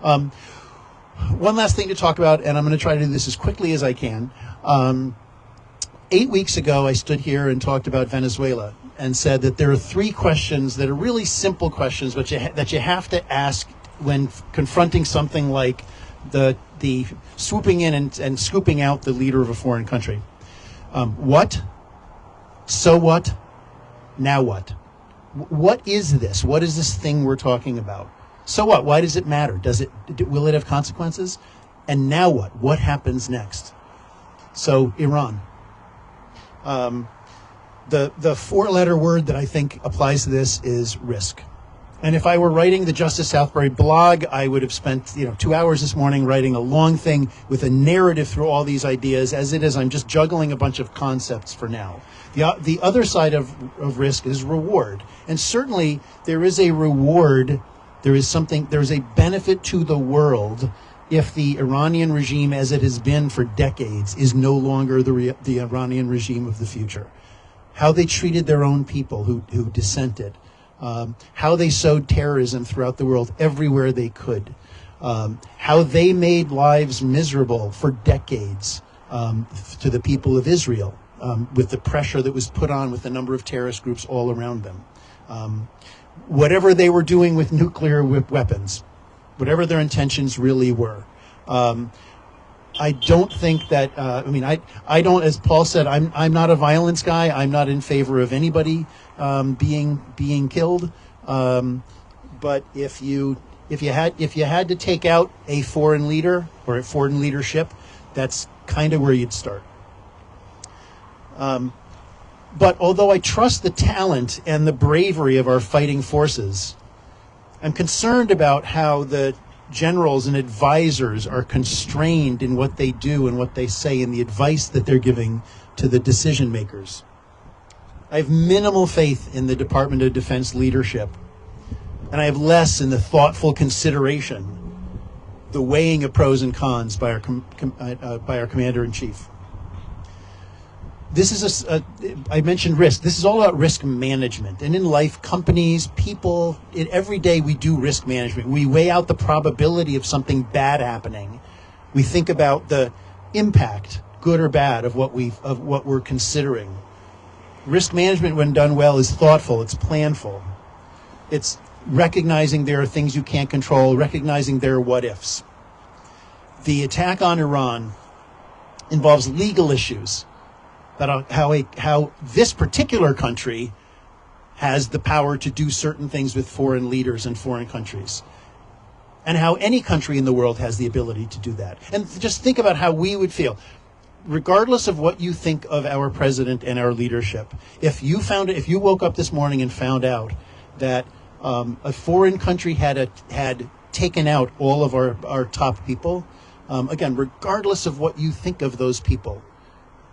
One last thing to talk about, and I'm going to try to do this as quickly as I can. 8 weeks ago, I stood here and talked about Venezuela and said that there are three questions that are really simple questions, but that you have to ask when confronting something like the swooping in and scooping out the leader of a foreign country. What? So what? Now what? What is this? What is this thing we're talking about? So what? Why does it matter? Will it have consequences? And now what? What happens next? So Iran. The four-letter word that I think applies to this is risk. And if I were writing the Justice Southbury blog, I would have spent 2 hours this morning writing a long thing with a narrative through all these ideas. As it is, I'm just juggling a bunch of concepts for now. The other side of risk is reward. And certainly there is a reward. There is a benefit to the world if the Iranian regime, as it has been for decades, is no longer the Iranian regime of the future. How they treated their own people who dissented. How they sowed terrorism throughout the world everywhere they could. How they made lives miserable for decades to the people of Israel with the pressure that was put on with the number of terrorist groups all around them. Whatever they were doing with nuclear weapons, whatever their intentions really were. I don't think that, I don't, as Paul said, I'm not a violence guy. I'm not in favor of anybody being killed. But if you had to take out a foreign leader or a foreign leadership, that's kind of where you'd start. But although I trust the talent and the bravery of our fighting forces, I'm concerned about how the generals and advisors are constrained in what they do and what they say and the advice that they're giving to the decision makers. I have minimal faith in the Department of Defense leadership, and I have less in the thoughtful consideration, the weighing of pros and cons by our commander-in-chief. This is I mentioned risk. This is all about risk management. And in life, companies, people, every day we do risk management. We weigh out the probability of something bad happening. We think about the impact, good or bad, of what we're considering. Risk management, when done well, is thoughtful. It's planful. It's recognizing there are things you can't control, recognizing there are what-ifs. The attack on Iran involves legal issues. How this particular country has the power to do certain things with foreign leaders and foreign countries, and how any country in the world has the ability to do that. And just think about how we would feel, regardless of what you think of our president and our leadership. If you woke up this morning and found out that a foreign country had taken out all of our top people, again, regardless of what you think of those people,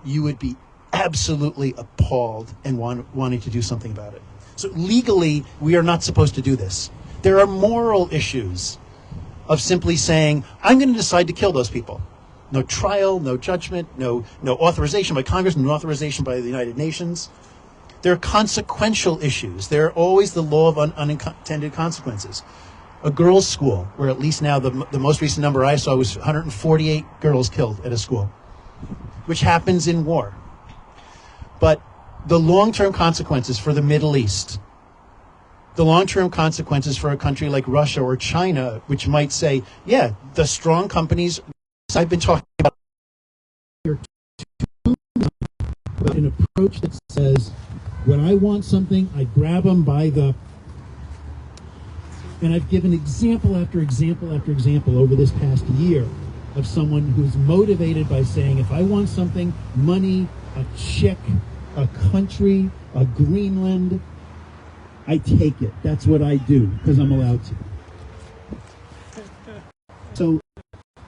you would be absolutely appalled and wanting to do something about it. So legally, we are not supposed to do this. There are moral issues of simply saying, I'm going to decide to kill those people. No trial, no judgment, no authorization by Congress, no authorization by the United Nations. There are consequential issues. There are always the law of unintended consequences. A girls' school, where at least now the most recent number I saw was 148 girls killed at a school, which happens in war. But the long-term consequences for the Middle East, the long-term consequences for a country like Russia or China, which might say, yeah, the strong companies, I've been talking about here, an approach that says, when I want something, I grab them by the... And I've given example after example after example over this past year of someone who's motivated by saying, if I want something, money, a chick, a country, a Greenland, I take it. That's what I do, because I'm allowed to. So,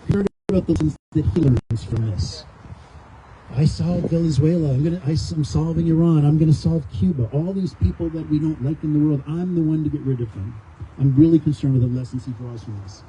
you heard about the lessons that he learns from this. I solved Venezuela. I'm solving Iran. I'm going to solve Cuba. All these people that we don't like in the world, I'm the one to get rid of them. I'm really concerned with the lessons he draws from this.